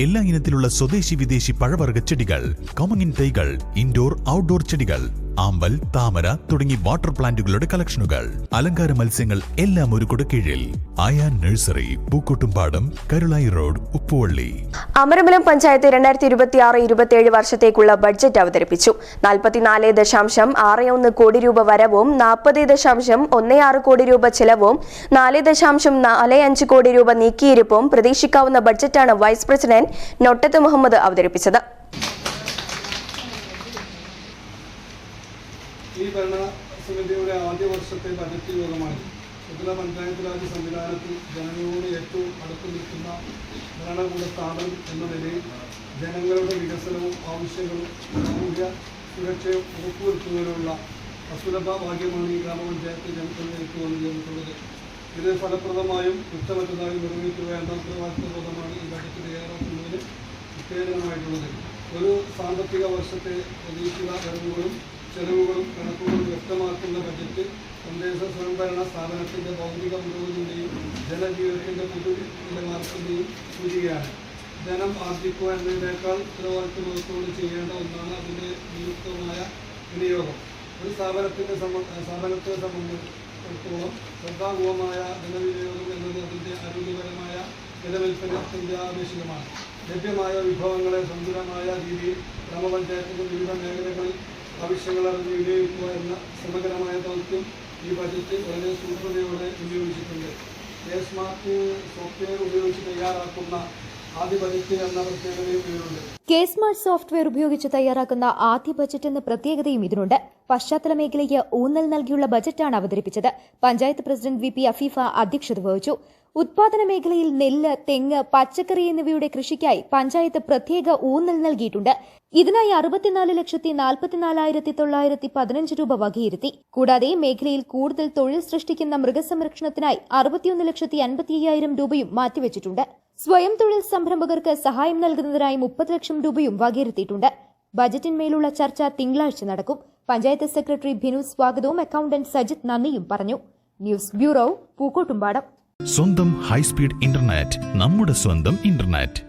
എല്ലാ ഇനത്തിലുള്ള സ്വദേശി വിദേശി പഴവർഗ്ഗ ചെടികൾ, കമുങ്ങിൻ തൈകൾ, ഇൻഡോർ ഔട്ട്ഡോർ ചെടികൾ, ആമ്പൽ, താമര തുടങ്ങി വാട്ടർ പ്ലാന്റുകളുടെ കളക്ഷനുകൾ, അലങ്കാര മത്സ്യങ്ങൾ എല്ലാം ഒരു കുടക്കീഴിൽ. ആയാൻ നഴ്സറി, പൂക്കോട്ടുംപാടം, കരുളായി റോഡ്, ഉപ്പുവള്ളി. അമരമ്പലം പഞ്ചായത്ത് 2026-27 വർഷത്തേക്കുള്ള ബഡ്ജറ്റ് അവതരിപ്പിച്ചു. 44.61 കോടി രൂപ വരവും 40.16 കോടി രൂപ ചെലവും 4.45 കോടി രൂപ നീക്കിയിരിപ്പും പ്രതീക്ഷിക്കാവുന്ന ബഡ്ജറ്റാണ് വൈസ് പ്രസിഡന്റ് നൊട്ടത്ത് മുഹമ്മദ് അവതരിപ്പിച്ചത്. ഈ ഭരണസമിതിയുടെ ആദ്യ വർഷത്തെ ബജറ്റ് യോഗമാണ്. ത്രിപുര പഞ്ചായത്ത് രാജ് സംവിധാനത്തിൽ ജനങ്ങളോട് ഏറ്റവും അടുത്തു നിൽക്കുന്ന ഭരണകൂട സ്ഥാപനം എന്ന നിലയിൽ ജനങ്ങളുടെ വികസനവും ആവശ്യങ്ങളും സാമൂഹ്യ സുരക്ഷയും ഉറപ്പുവരുത്തുന്നതിനുള്ള അസുലഭ ഭാഗ്യമാണ് ഈ ഗ്രാമപഞ്ചായത്ത് ജനങ്ങളിലേക്ക് വന്നു ചേർന്നിട്ടുള്ളത്. ഇത് ഫലപ്രദമായും കുറ്റമറ്റതായും നിർവഹിക്കുകയെന്ന ഉത്തരവാദിത്വബോധമാണ് ഈ ബജറ്റ് തയ്യാറാക്കുന്നതിന് ഉത്തേജനമായിട്ടുള്ളത്. ഒരു സാമ്പത്തിക വർഷത്തെ പ്രതീക്ഷിത വരവുകളും ചെലവുകളും കണക്കുകളും വ്യക്തമാക്കുന്ന ബജറ്റ് തദ്ദേശ സ്വയംഭരണ സ്ഥാപനത്തിൻ്റെ ഭൗതിക പുരോഗതിയുടെയും ജനജീവിതത്തിൻ്റെ പൊതുനിലവാരത്തിൻ്റെയും സൂചികയാണ്. ധനം ആർജിക്കുക എന്നതിനേക്കാൾ ഉത്തരവാദിത്വബോധത്തോട് ചെയ്യേണ്ട ഒന്നാണ് അതിൻ്റെ നിയുക്തമായ വിനിയോഗം. ഒരു സ്ഥാപനത്തെ സംബന്ധിച്ചിടത്തോളം ശ്രദ്ധാപൂർവമായ ധനവിനിയോഗം എന്നത് അതിൻ്റെ ആരോഗ്യപരമായ നിലനിൽപ്പിന് ആവശ്യമാണ്. ലഭ്യമായ വിഭവങ്ങളെ സന്തുലമായ രീതിയിൽ ഗ്രാമപഞ്ചായത്തിൻ്റെ വിവിധ മേഖലകളിൽ ആവശ്യങ്ങൾ അറിഞ്ഞ് വിനിയോഗിക്കുക എന്ന സമഗ്രമായ ദൗത്യം ഈ ബജറ്റ് വളരെ സൂക്ഷ്മതയോടെ വിനിയോഗിച്ചിട്ടുണ്ട്. സ്മാർട്ട് സോഫ്റ്റ്വെയർ ഉപയോഗിച്ച് തയ്യാറാക്കുന്ന ആദ്യ ബജറ്റ് എന്ന പ്രത്യേകതയും ഇതിനുണ്ട്. സ്മാർട്ട് സോഫ്റ്റ്വെയർ ഉപയോഗിച്ച് തയ്യാറാക്കുന്ന ആദ്യ ബജറ്റ് എന്ന പ്രത്യേകതയും ഇതിനുണ്ട്. പശ്ചാത്തല മേഖലയ്ക്ക് ഊന്നൽ നൽകിയുള്ള ബജറ്റാണ് അവതരിപ്പിച്ചത്. പഞ്ചായത്ത് പ്രസിഡന്റ് VP അഫീഫ അധ്യക്ഷത വഹിച്ചു. ഉത്പാദന മേഖലയിൽ നെല്ല്, തെങ്ങ്, പച്ചക്കറി എന്നിവയുടെ കൃഷിക്കായി പഞ്ചായത്ത് പ്രത്യേക ഊന്നൽ നൽകിയിട്ടുണ്ട്. ഇതിനായി 64,44,915 രൂപ വകയിരുത്തി. കൂടാതെ മേഖലയിൽ കൂടുതൽ തൊഴിൽ സൃഷ്ടിക്കുന്ന മൃഗസംരക്ഷണത്തിനായി 61,50,50,000 രൂപയും മാറ്റിവെച്ചിട്ടുണ്ട്. സ്വയം തൊഴിൽ സംരംഭകർക്ക് സഹായം നൽകുന്നതിനായി 30 ലക്ഷം രൂപയും വകയിരുത്തിയിട്ടുണ്ട്. ബജറ്റിന്മേലുള്ള ചർച്ച തിങ്കളാഴ്ച നടക്കും. പഞ്ചായത്ത് സെക്രട്ടറി ഭിനു സ്വാഗതവും അക്കൌണ്ടന്റ് സജിത് നന്ദിയും പറഞ്ഞു. News bureau, Pookkottumpadam. സ്വന്തം ഹൈസ്പീഡ് ഇന്റർനെറ്റ്, നമ്മുടെ സ്വന്തം ഇന്റർനെറ്റ്.